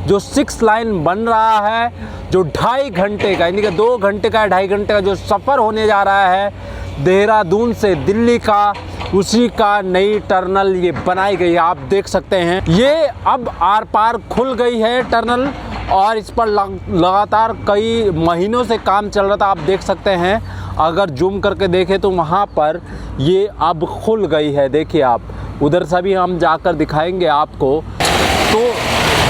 जो 6 लाइन बन रहा है, जो 2.5 घंटे का, यानी कि 2 घंटे का 2.5 घंटे का जो सफ़र होने जा रहा है देहरादून से दिल्ली का, उसी का नई टनल ये बनाई गई है। आप देख सकते हैं ये अब आर पार खुल गई है टनल, और इस पर लगातार कई महीनों से काम चल रहा था। आप देख सकते हैं, अगर जूम करके देखें तो वहाँ पर ये अब खुल गई है। देखिए आप, उधर से भी हम जाकर दिखाएंगे आपको। तो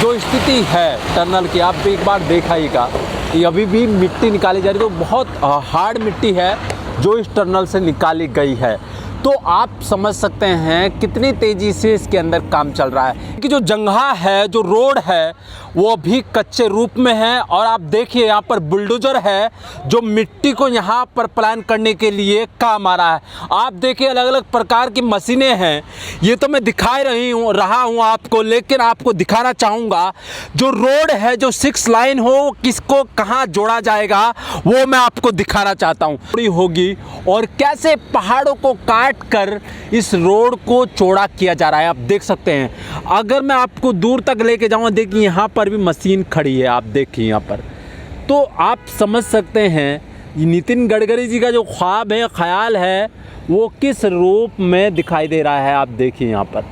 जो स्थिति है टनल की, आप भी एक बार देखिएगा, ये अभी भी मिट्टी निकाली जा रही है, तो बहुत हार्ड मिट्टी है जो इस टनल से निकाली गई है। तो आप समझ सकते हैं कितनी तेज़ी से इसके अंदर काम चल रहा है कि जो जंगहा है, जो रोड है, वो भी कच्चे रूप में है। और आप देखिए यहाँ पर बुलडोज़र है जो मिट्टी को यहाँ पर प्लान करने के लिए काम आ रहा है। आप देखिए अलग अलग प्रकार की मशीनें हैं। ये तो मैं दिखा रहा हूँ आपको, लेकिन आपको दिखाना चाहूँगा जो रोड है, जो 6 लाइन हो, किसको कहाँ जोड़ा जाएगा वो मैं आपको दिखाना चाहता हूँ। होगी और कैसे पहाड़ों को काट कर इस रोड को चौड़ा किया जा रहा है। आप देख सकते हैं, अगर मैं आपको दूर तक लेके जाऊँ, देखिए यहाँ पर भी मशीन खड़ी है। आप देखिए यहाँ पर, तो आप समझ सकते हैं नितिन गडकरी जी का जो ख्वाब है, ख्याल है, वो किस रूप में दिखाई दे रहा है। आप देखिए यहाँ पर,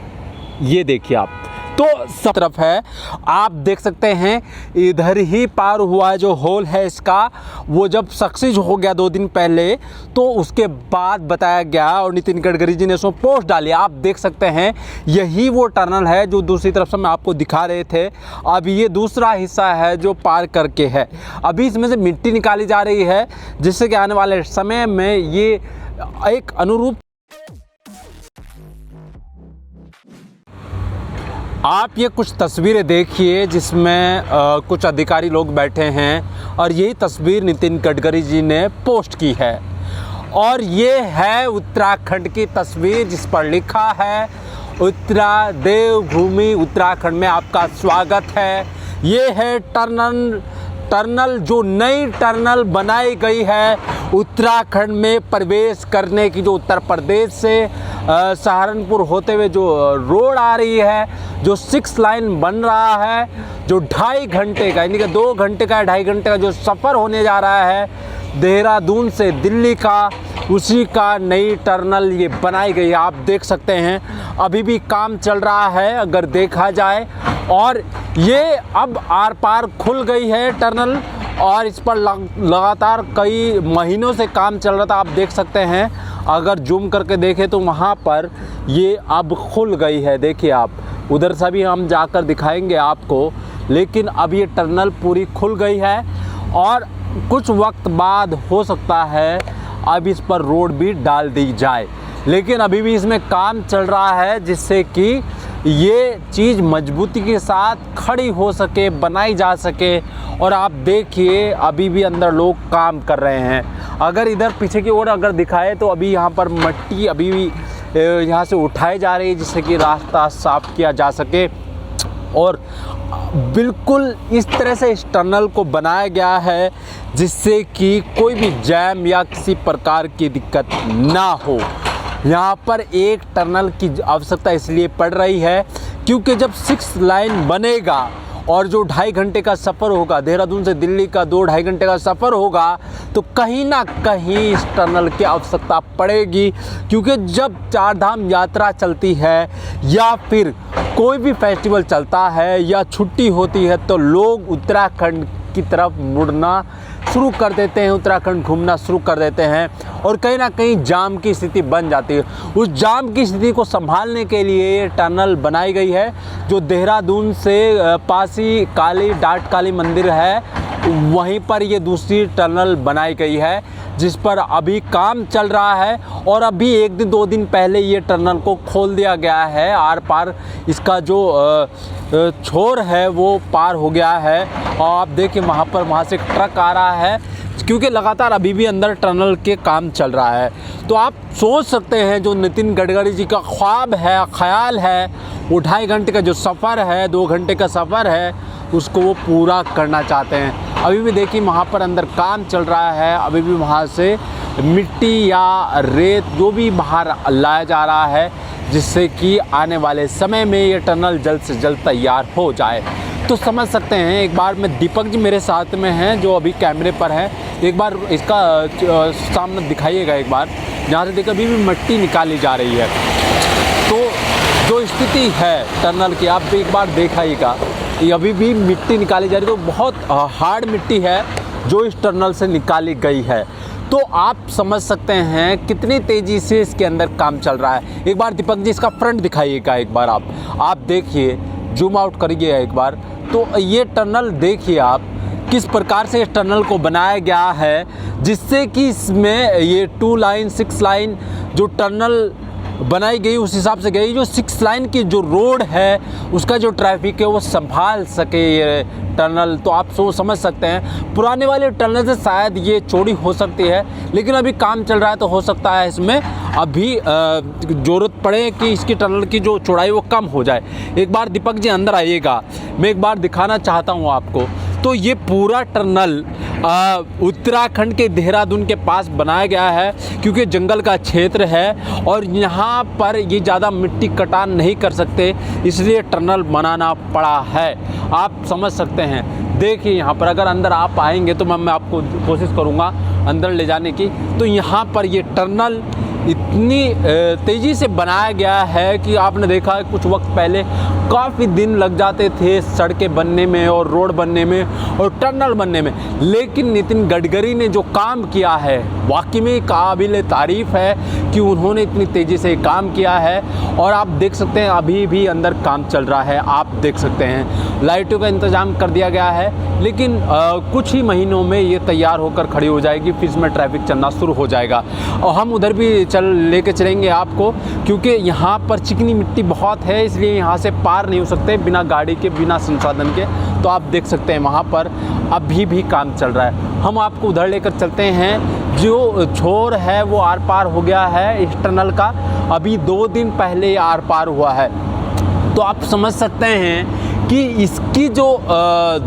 ये देखिए आप, तो सब तरफ है। आप देख सकते हैं इधर ही पार हुआ है जो होल है इसका, वो जब सक्सेस हो गया 2 दिन पहले, तो उसके बाद बताया गया और नितिन गडकरी जी ने उसमें पोस्ट डाली। आप देख सकते हैं यही वो टनल है जो दूसरी तरफ से मैं आपको दिखा रहे थे। अब ये दूसरा हिस्सा है जो पार करके है। अभी इसमें से मिट्टी निकाली जा रही है, जिससे कि आने वाले समय में ये एक अनुरूप, आप ये कुछ तस्वीरें देखिए जिसमें कुछ अधिकारी लोग बैठे हैं, और यही तस्वीर नितिन गडकरी जी ने पोस्ट की है। और ये है उत्तराखंड की तस्वीर जिस पर लिखा है उत्तरा देवभूमि उत्तराखंड में आपका स्वागत है। ये है टनल जो नई टनल बनाई गई है उत्तराखंड में प्रवेश करने की, जो उत्तर प्रदेश से सहारनपुर होते हुए जो रोड आ रही है, जो 6 लाइन बन रहा है, जो 2.5 घंटे का, यानी कि 2 घंटे का 2.5 घंटे का जो सफ़र होने जा रहा है देहरादून से दिल्ली का, उसी का नई टनल ये बनाई गई है। आप देख सकते हैं अभी भी काम चल रहा है अगर देखा जाए, और ये अब आर पार खुल गई है टनल, और इस पर लगातार कई महीनों से काम चल रहा था। आप देख सकते हैं, अगर जूम करके देखें तो वहाँ पर ये अब खुल गई है। देखिए आप, उधर से भी हम जाकर दिखाएंगे आपको, लेकिन अब ये टनल पूरी खुल गई है, और कुछ वक्त बाद हो सकता है अब इस पर रोड भी डाल दी जाए। लेकिन अभी भी इसमें काम चल रहा है जिससे कि ये चीज़ मजबूती के साथ खड़ी हो सके, बनाई जा सके। और आप देखिए अभी भी अंदर लोग काम कर रहे हैं। अगर इधर पीछे की ओर अगर दिखाए तो अभी यहाँ पर मिट्टी अभी भी यहाँ से उठाई जा रही है जिससे कि रास्ता साफ किया जा सके। और बिल्कुल इस तरह से इस टनल को बनाया गया है जिससे कि कोई भी जैम या किसी प्रकार की दिक्कत ना हो। यहाँ पर एक टनल की आवश्यकता इसलिए पड़ रही है क्योंकि जब 6 लाइन बनेगा और जो 2.5 घंटे का सफ़र होगा, देहरादून से दिल्ली का 2-2.5 घंटे का सफ़र होगा, तो कहीं ना कहीं इस टनल की आवश्यकता पड़ेगी। क्योंकि जब 4 धाम यात्रा चलती है या फिर कोई भी फेस्टिवल चलता है या छुट्टी होती है, तो लोग उत्तराखंड की तरफ मुड़ना शुरू कर देते हैं, उत्तराखंड घूमना शुरू कर देते हैं, और कहीं ना कहीं जाम की स्थिति बन जाती है। उस जाम की स्थिति को संभालने के लिए ये टनल बनाई गई है, जो देहरादून से पासी काली डाट काली मंदिर है, वहीं पर ये दूसरी टनल बनाई गई है जिस पर अभी काम चल रहा है। और अभी 1-2 दिन पहले ये टनल को खोल दिया गया है, आर पार इसका जो छोर है वो पार हो गया है। और आप देखिए वहाँ से ट्रक आ रहा है, क्योंकि लगातार अभी भी अंदर टनल के काम चल रहा है। तो आप सोच सकते हैं जो नितिन गडकरी जी का ख्वाब है, ख्याल है, वो 2.5 घंटे का जो सफ़र है, 2 घंटे का सफ़र है, उसको वो पूरा करना चाहते हैं। अभी भी देखिए वहाँ पर अंदर काम चल रहा है, अभी भी वहाँ से मिट्टी या रेत जो भी बाहर लाया जा रहा है, जिससे कि आने वाले समय में ये टनल जल्द से जल्द तैयार हो जाए। तो समझ सकते हैं। एक बार मैं दीपक जी मेरे साथ में हैं जो अभी कैमरे पर हैं, एक बार इसका सामने दिखाइएगा एक बार, जहाँ से देखिए अभी भी मिट्टी निकाली जा रही है। तो जो स्थिति है टनल की आप भी एक बार देखिएगा, ये अभी भी मिट्टी निकाली जा रही है, तो बहुत हार्ड मिट्टी है जो इस टनल से निकाली गई है। तो आप समझ सकते हैं कितनी तेज़ी से इसके अंदर काम चल रहा है। एक बार दीपक जी इसका फ्रंट दिखाइएगा एक बार, आप देखिए, जूम आउट करिए एक बार। तो ये टनल देखिए आप किस प्रकार से इस टनल को बनाया गया है, जिससे कि इसमें ये 2 लाइन 6 लाइन जो टनल बनाई गई उस हिसाब से गई, जो 6 लाइन की जो रोड है उसका जो ट्रैफिक है वो संभाल सके ये टनल। तो आप समझ सकते हैं पुराने वाले टनल से शायद ये चौड़ी हो सकती है, लेकिन अभी काम चल रहा है तो हो सकता है इसमें अभी ज़रूरत पड़े कि इसकी टनल की जो चौड़ाई वो कम हो जाए। एक बार दीपक जी अंदर आइएगा, मैं एक बार दिखाना चाहता हूँ आपको। तो ये पूरा टनल उत्तराखंड के देहरादून के पास बनाया गया है, क्योंकि जंगल का क्षेत्र है और यहाँ पर ये ज़्यादा मिट्टी कटान नहीं कर सकते, इसलिए टनल बनाना पड़ा है। आप समझ सकते हैं। देखिए यहाँ पर अगर अंदर आप आएंगे तो मैं आपको कोशिश करूँगा अंदर ले जाने की। तो यहाँ पर ये टनल इतनी तेज़ी से बनाया गया है कि आपने देखा है कुछ वक्त पहले काफ़ी दिन लग जाते थे सड़कें बनने में और रोड बनने में और टनल बनने में, लेकिन नितिन गडकरी ने जो काम किया है वाकई में काबिल तारीफ़ है कि उन्होंने इतनी तेज़ी से काम किया है। और आप देख सकते हैं अभी भी अंदर काम चल रहा है, आप देख सकते हैं लाइटों का इंतज़ाम कर दिया गया है, लेकिन कुछ ही महीनों में ये तैयार होकर खड़ी हो जाएगी, फिर इसमें ट्रैफिक चलना शुरू हो जाएगा। और हम उधर भी लेके चलेंगे आपको, क्योंकि यहाँ पर चिकनी मिट्टी बहुत है, इसलिए यहाँ से पार नहीं हो सकते बिना गाड़ी के, बिना संसाधन के। तो आप देख सकते हैं वहाँ पर अभी भी काम चल रहा है। हम आपको उधर लेकर चलते हैं। जो छोर है वो आर पार हो गया है इस टनल का, अभी 2 दिन पहले आर पार हुआ है। तो आप समझ सकते हैं कि इसकी जो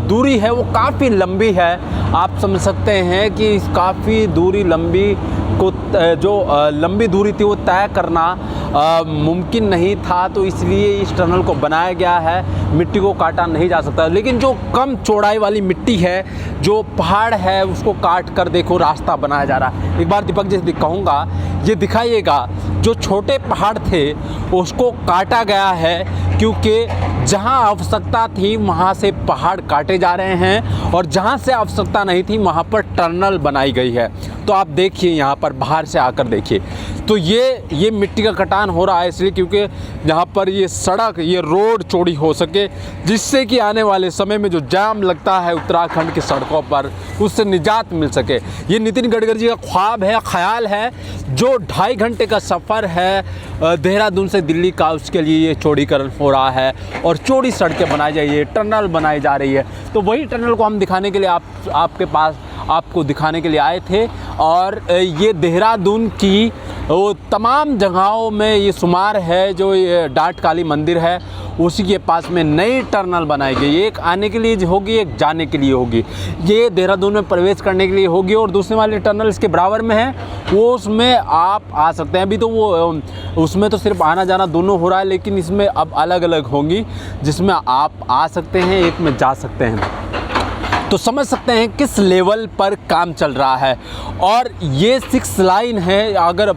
दूरी है वो काफ़ी लंबी है। आप समझ सकते हैं कि काफ़ी दूरी लंबी को जो लंबी दूरी थी वो तय करना मुमकिन नहीं था, तो इसलिए इस टनल को बनाया गया है। मिट्टी को काटा नहीं जा सकता, लेकिन जो कम चौड़ाई वाली मिट्टी है, जो पहाड़ है, उसको काट कर देखो रास्ता बनाया जा रहा है। एक बार दीपक जी कहूँगा ये दिखाइएगा, जो छोटे पहाड़ थे उसको काटा गया है, क्योंकि जहाँ आवश्यकता थी वहाँ से पहाड़ काटे जा रहे हैं और जहाँ से आवश्यकता नहीं थी वहाँ पर टनल बनाई गई है। तो आप देखिए यहाँ पर बाहर से आकर देखिए, तो ये मिट्टी का कटान हो रहा है इसलिए क्योंकि यहाँ पर ये सड़क, ये रोड चौड़ी हो सके, जिससे कि आने वाले समय में जो जाम लगता है उत्तराखंड की सड़कों पर उससे निजात मिल सके। ये नितिन गडकरी जी का ख्वाब है, ख्याल है, जो 2.5 घंटे का सफ़र है देहरादून से दिल्ली का, उसके लिए ये चौड़ीकरण हो रहा है और चौड़ी सड़कें बनाई जा रही है, टनल बनाई जा रही है। तो वही टनल को हम दिखाने के लिए आपके पास आपको दिखाने के लिए आए थे। और ये देहरादून की वो तमाम जगहों में ये शुमार है। जो ये डाट काली मंदिर है उसी के पास में नई टनल बनाई गई, एक आने के लिए होगी, एक जाने के लिए होगी। ये देहरादून में प्रवेश करने के लिए होगी और दूसरे वाली टनल इसके बराबर में है, वो उसमें आप आ सकते हैं। अभी तो वो उसमें तो सिर्फ आना जाना दोनों हो रहा है, लेकिन इसमें अब अलग अलग होंगी जिसमें आप आ सकते हैं, एक में जा सकते हैं। तो समझ सकते हैं किस लेवल पर काम चल रहा है। और ये 6 लाइन है। अगर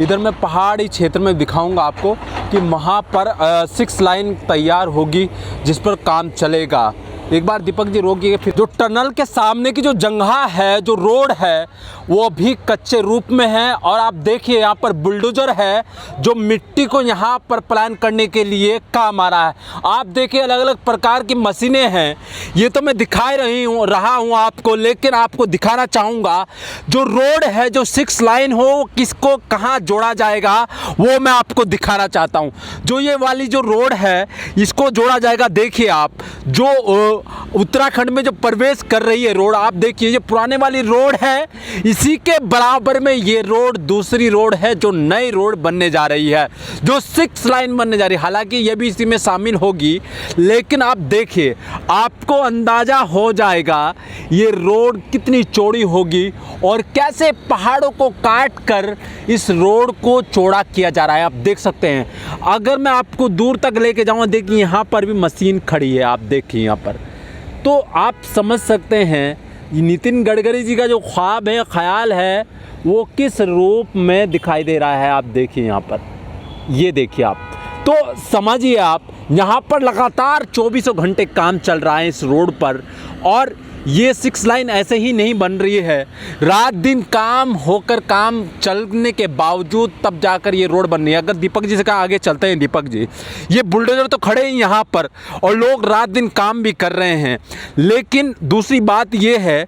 इधर मैं पहाड़ी क्षेत्र में दिखाऊंगा आपको कि वहाँ पर 6 लाइन तैयार होगी जिस पर काम चलेगा। एक बार दीपक जी रोकिए। फिर जो टनल के सामने की जो जगह है, जो रोड है, वो भी कच्चे रूप में है। और आप देखिए यहाँ पर बुलडोजर है जो मिट्टी को यहाँ पर प्लान करने के लिए काम आ रहा है। आप देखिए अलग अलग प्रकार की मशीनें हैं। ये तो मैं दिखा रहा हूँ आपको, लेकिन आपको दिखाना चाहूँगा जो रोड है, जो 6 लाइन हो, किसको कहाँ जोड़ा जाएगा वो मैं आपको दिखाना चाहता हूँ। जो ये वाली जो रोड है इसको जोड़ा जाएगा। देखिए आप, जो उत्तराखंड में जो प्रवेश कर रही है रोड, आप देखिए ये पुराने वाली रोड है, इसी के बराबर में ये रोड दूसरी रोड है जो नई रोड बनने जा रही है, जो 6 लाइन बनने जा रही है। हालांकि ये भी इसी में शामिल होगी, लेकिन आप देखिए आपको अंदाज़ा हो जाएगा ये रोड कितनी चौड़ी होगी और कैसे पहाड़ों को काट कर इस रोड को चौड़ा किया जा रहा है। आप देख सकते हैं, अगर मैं आपको दूर तक लेके जाऊँ, देखिए यहाँ पर भी मशीन खड़ी है, आप देखिए यहाँ पर, तो आप समझ सकते हैं नितिन गडकरी जी का जो ख्वाब है, ख्याल है, वो किस रूप में दिखाई दे रहा है। आप देखिए यहाँ पर, ये देखिए आप, तो समझिए आप यहाँ पर लगातार 24 घंटे काम चल रहा है इस रोड पर, और ये 6 लाइन ऐसे ही नहीं बन रही है, रात दिन काम होकर, काम चलने के बावजूद तब जाकर ये रोड बन रही है। अगर दीपक जी से कहा आगे चलते हैं, दीपक जी, ये बुलडोजर तो खड़े हैं यहाँ पर और लोग रात दिन काम भी कर रहे हैं, लेकिन दूसरी बात ये है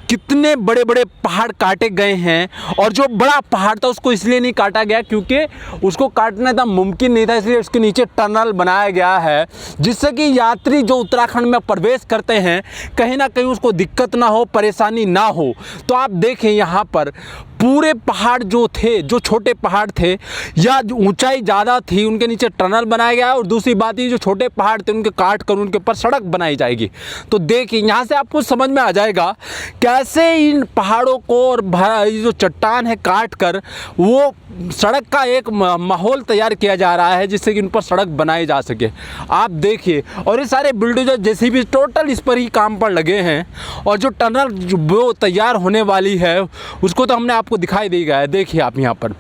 कितने बड़े बड़े पहाड़ काटे गए हैं, और जो बड़ा पहाड़ था उसको इसलिए नहीं काटा गया क्योंकि उसको काटना इतना मुमकिन नहीं था, इसलिए उसके नीचे टनल बनाया गया है, जिससे कि यात्री जो उत्तराखंड में प्रवेश करते हैं कहीं ना कहीं उसको दिक्कत ना हो, परेशानी ना हो। तो आप देखें यहाँ पर पूरे पहाड़ जो थे, जो छोटे पहाड़ थे या ऊंचाई ज़्यादा थी, उनके नीचे टनल बनाया गया है, और दूसरी बात ये जो छोटे पहाड़ थे उनके काट कर उनके ऊपर सड़क बनाई जाएगी। तो देखिए यहाँ से आपको समझ में आ जाएगा कैसे इन पहाड़ों को और ये जो चट्टान है काट कर वो सड़क का एक माहौल तैयार किया जा रहा है, जिससे कि उन पर सड़क बनाई जा सके। आप देखिए, और ये सारे बुलडोजर जैसे भी टोटल इस पर ही काम पर लगे हैं, और जो टनल वो तैयार होने वाली है उसको तो हमने आपको दिखाई दे गया है। देखिए आप यहाँ पर,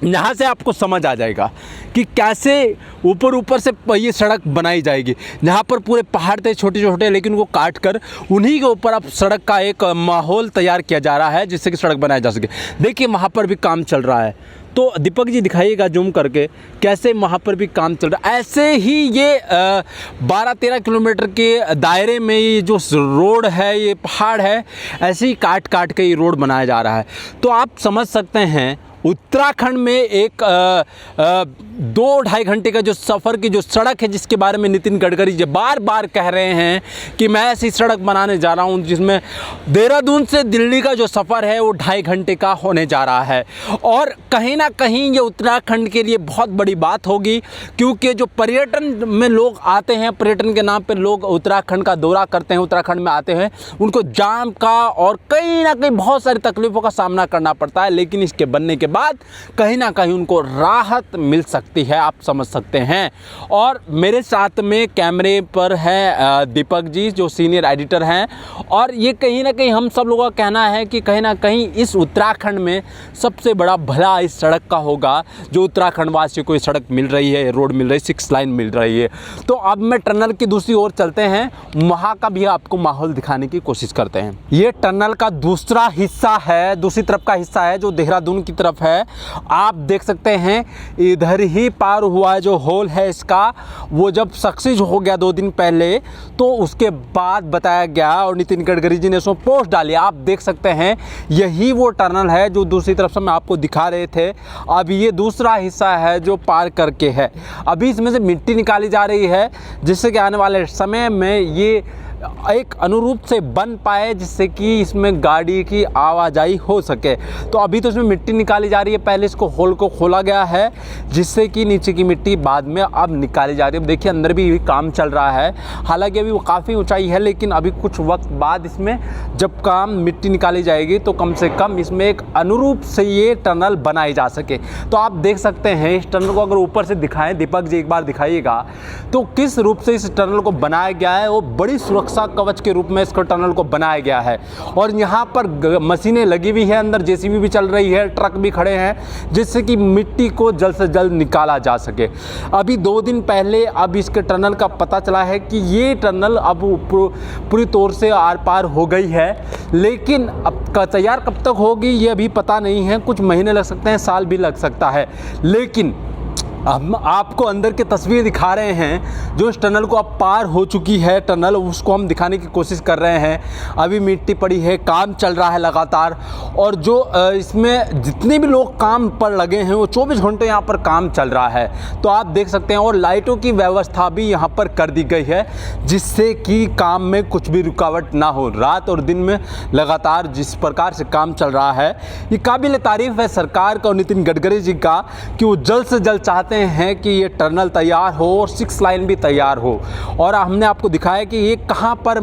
यहाँ से आपको समझ आ जाएगा कि कैसे ऊपर से ये सड़क बनाई जाएगी। यहाँ पर पूरे पहाड़ थे छोटे छोटे, लेकिन वो काट कर उन्हीं के ऊपर अब सड़क का एक माहौल तैयार किया जा रहा है, जिससे कि सड़क बनाई जा सके। देखिए वहाँ पर भी काम चल रहा है, तो दीपक जी दिखाइएगा जूम करके कैसे वहाँ पर भी काम चल रहा है। ऐसे ही ये 12-13 किलोमीटर के दायरे में ये जो रोड है, ये पहाड़ है, ऐसे ही काट काट के ये रोड बनाया जा रहा है। तो आप समझ सकते हैं उत्तराखंड में एक 2-2.5 घंटे का जो सफ़र की जो सड़क है, जिसके बारे में नितिन गडकरी जी बार बार कह रहे हैं कि मैं ऐसी सड़क बनाने जा रहा हूं जिसमें देहरादून से दिल्ली का जो सफ़र है वो 2.5 घंटे का होने जा रहा है। और कहीं ना कहीं ये उत्तराखंड के लिए बहुत बड़ी बात होगी, क्योंकि जो पर्यटन में लोग आते हैं, पर्यटन के नाम पर लोग उत्तराखंड का दौरा करते हैं, उत्तराखंड में आते हैं, उनको जाम का और कहीं ना कहीं बहुत सारी तकलीफ़ों का सामना करना पड़ता है, लेकिन इसके बनने के बाद कहीं ना कहीं उनको राहत मिल सकती है, आप समझ सकते हैं। और मेरे साथ में कैमरे पर है दीपक जी जो सीनियर एडिटर हैं, और ये कहीं ना कहीं हम सब लोगों का कहना है कि कहीं ना कहीं इस उत्तराखंड में सबसे बड़ा भला इस सड़क का होगा, जो उत्तराखंड वासियों को ये सड़क मिल रही है, रोड मिल रही है, 6 लाइन मिल रही है। तो अब मैं टनल की दूसरी ओर चलते हैं, वहाँ का भी आपको माहौल दिखाने की कोशिश करते हैं। ये टनल का दूसरा हिस्सा है, दूसरी तरफ का हिस्सा है जो देहरादून की तरफ है। आप देख सकते हैं इधर ही पार हुआ जो होल है इसका, वो जब सक्सेस हो गया 2 दिन पहले, तो उसके बाद बताया गया और नितिन गडकरी जी ने उसमें पोस्ट डाली। आप देख सकते हैं यही वो टनल है जो दूसरी तरफ से मैं आपको दिखा रहे थे। अब ये दूसरा हिस्सा है जो पार करके है, अभी इसमें से मिट्टी निकाली जा रही है, जिससे कि आने वाले समय में ये एक अनुरूप से बन पाए, जिससे कि इसमें गाड़ी की आवाजाही हो सके। तो अभी तो इसमें मिट्टी निकाली जा रही है, पहले इसको होल को खोला गया है, जिससे कि नीचे की मिट्टी बाद में अब निकाली जा रही है। अब देखिए अंदर भी काम चल रहा है, हालांकि अभी वो काफ़ी ऊंचाई है, लेकिन अभी कुछ वक्त बाद इसमें जब काम मिट्टी निकाली जाएगी तो कम से कम इसमें एक अनुरूप से ये टनल बनाई जा सके। तो आप देख सकते हैं इस टनल को अगर ऊपर से दिखाएं, दीपक जी एक बार दिखाइएगा, तो किस रूप से इस टनल को बनाया गया है। वो बड़ी सुरक्षा कवच के रूप में इसको टनल को बनाया गया है, और यहाँ पर मशीनें लगी हुई है, अंदर जेसीबी भी चल रही है, ट्रक भी खड़े हैं, जिससे कि मिट्टी को जल्द से जल्द निकाला जा सके। अभी 2 दिन पहले अब इसके टनल का पता चला है कि ये टनल अब पूरी तौर से आर पार हो गई है, लेकिन अब तैयार कब तक होगी ये अभी पता नहीं है, कुछ महीने लग सकते हैं, साल भी लग सकता है। लेकिन हम आपको अंदर की तस्वीर दिखा रहे हैं। जो इस टनल को अब पार हो चुकी है टनल, उसको हम दिखाने की कोशिश कर रहे हैं। अभी मिट्टी पड़ी है, काम चल रहा है लगातार। और जो इसमें जितने भी लोग काम पर लगे हैं वो 24 घंटे यहाँ पर काम चल रहा है, तो आप देख सकते हैं। और लाइटों की व्यवस्था भी यहाँ पर कर दी गई है, जिससे कि काम में कुछ भी रुकावट ना हो। रात और दिन में लगातार जिस प्रकार से काम चल रहा है, ये काबिल तारीफ़ है सरकार का और नितिन गडकरी जी का, कि वो जल्द से जल्द चाहते हैं कि ये टनल तैयार हो और 6 लाइन भी तैयार हो। और हमने आपको दिखाया कि ये कहाँ पर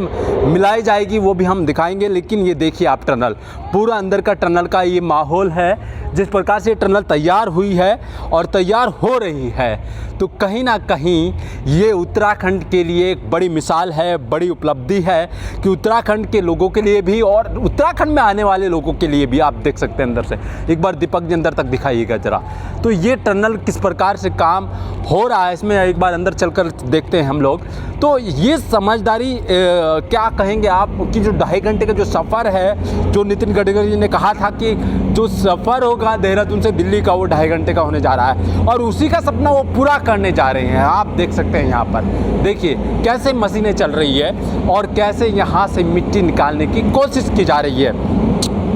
मिलाई जाएगी वो भी हम दिखाएंगे। लेकिन ये देखिए आप, टनल पूरा अंदर का टनल का ये माहौल है, जिस प्रकार से ये टनल तैयार हुई है और तैयार हो रही है, तो कहीं ना कहीं ये उत्तराखंड के लिए एक बड़ी मिसाल है, बड़ी उपलब्धि है कि उत्तराखंड के लोगों के लिए भी और उत्तराखंड में आने वाले लोगों के लिए भी। आप देख सकते हैं अंदर से, एक बार दीपक जी अंदर तक दिखाइएगा ज़रा। तो ये टनल किस प्रकार से काम हो रहा है, इसमें एक बार अंदर चलकर देखते हैं हम लोग। तो ये समझदारी क्या कहेंगे आप कि जो 2.5 घंटे का जो सफ़र है, जो नितिन गडकरी जी ने कहा था कि जो सफ़र होगा देहरादून से दिल्ली का, वो 2.5 घंटे का होने जा रहा है, और उसी का सपना वो पूरा करने जा रहे हैं। आप देख सकते हैं यहाँ पर, देखिए कैसे मशीनें चल रही है और कैसे यहाँ से मिट्टी निकालने की कोशिश की जा रही है।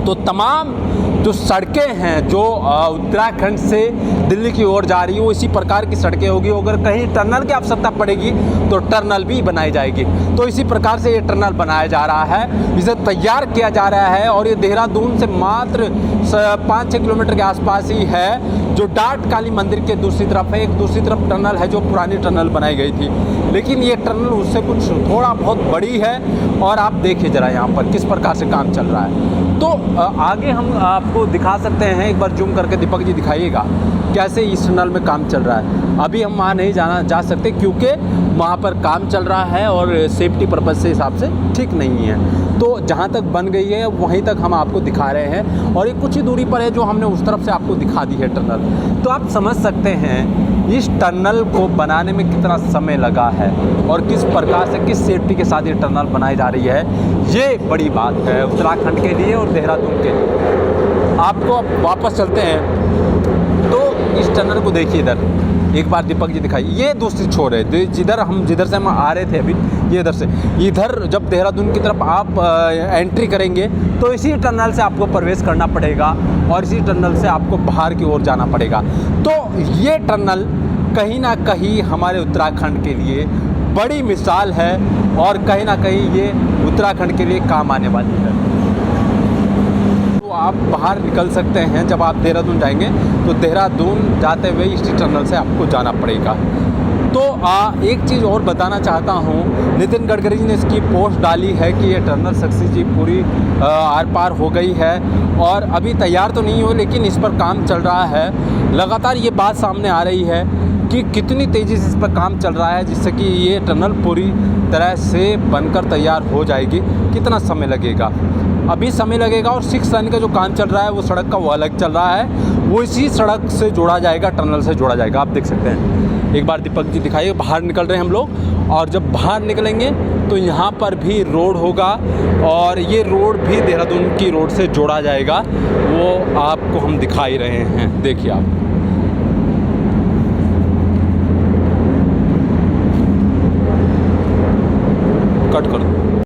तो तमाम जो सड़कें हैं जो उत्तराखंड से दिल्ली की ओर जा रही है, वो इसी प्रकार की सड़कें होगी। अगर कहीं टनल की आवश्यकता पड़ेगी तो टनल भी बनाई जाएगी। तो इसी प्रकार से ये टनल बनाया जा रहा है, इसे तैयार किया जा रहा है। और ये देहरादून से मात्र 5-6 किलोमीटर के आसपास ही है, जो डाट काली मंदिर के दूसरी तरफ है। एक दूसरी तरफ टनल है जो पुरानी टनल बनाई गई थी, लेकिन ये टनल उससे कुछ थोड़ा बहुत बड़ी है। और आप देखिए ज़रा यहाँ पर किस प्रकार से काम चल रहा है। तो आगे हम आपको दिखा सकते हैं, एक बार जूम करके दीपक जी दिखाइएगा कैसे इस टनल में काम चल रहा है। अभी हम वहाँ नहीं जा सकते क्योंकि वहाँ पर काम चल रहा है और सेफ्टी पर्पज़ से हिसाब से ठीक नहीं है। तो जहाँ तक बन गई है वहीं तक हम आपको दिखा रहे हैं, और ये कुछ ही दूरी पर है जो हमने उस तरफ से आपको दिखा दी है टनल। तो आप समझ सकते हैं इस टनल को बनाने में कितना समय लगा है और किस प्रकार से, किस सेफ्टी के साथ ये टनल बनाई जा रही है। ये बड़ी बात है उत्तराखंड के लिए और देहरादून के लिए। आपको अब वापस चलते हैं, तो इस टनल को देखिए इधर, एक बार दीपक जी दिखाइए। ये दूसरी छोर है जिधर से हम आ रहे थे अभी, ये इधर जब देहरादून की तरफ आप एंट्री करेंगे तो इसी टनल से आपको प्रवेश करना पड़ेगा और इसी टनल से आपको बाहर की ओर जाना पड़ेगा। तो ये टनल कहीं ना कहीं हमारे उत्तराखंड के लिए बड़ी मिसाल है और कहीं ना कहीं ये उत्तराखंड के लिए काम आने वाली है। तो आप बाहर निकल सकते हैं, जब आप देहरादून जाएंगे तो देहरादून जाते हुए इसी टनल से आपको जाना पड़ेगा। तो एक चीज़ और बताना चाहता हूँ, नितिन गडकरी जी ने इसकी पोस्ट डाली है कि ये टनल सक्सेसफुली पूरी आर पार हो गई है और अभी तैयार तो नहीं हो, लेकिन इस पर काम चल रहा है। लगातार ये बात सामने आ रही है कि कितनी तेज़ी से इस पर काम चल रहा है, जिससे कि ये टनल पूरी तरह से बनकर तैयार हो जाएगी। कितना समय लगेगा? अभी समय लगेगा। और 6 लाइन का जो काम चल रहा है वो सड़क का वो अलग चल रहा है, वो इसी सड़क से जोड़ा जाएगा, टनल से जोड़ा जाएगा। आप देख सकते हैं, एक बार दीपक जी दिखाइए। बाहर निकल रहे हैं हम लोग, और जब बाहर निकलेंगे तो यहाँ पर भी रोड होगा और ये रोड भी देहरादून की रोड से जोड़ा जाएगा, वो आपको हम दिखाई रहे हैं। देखिए आप।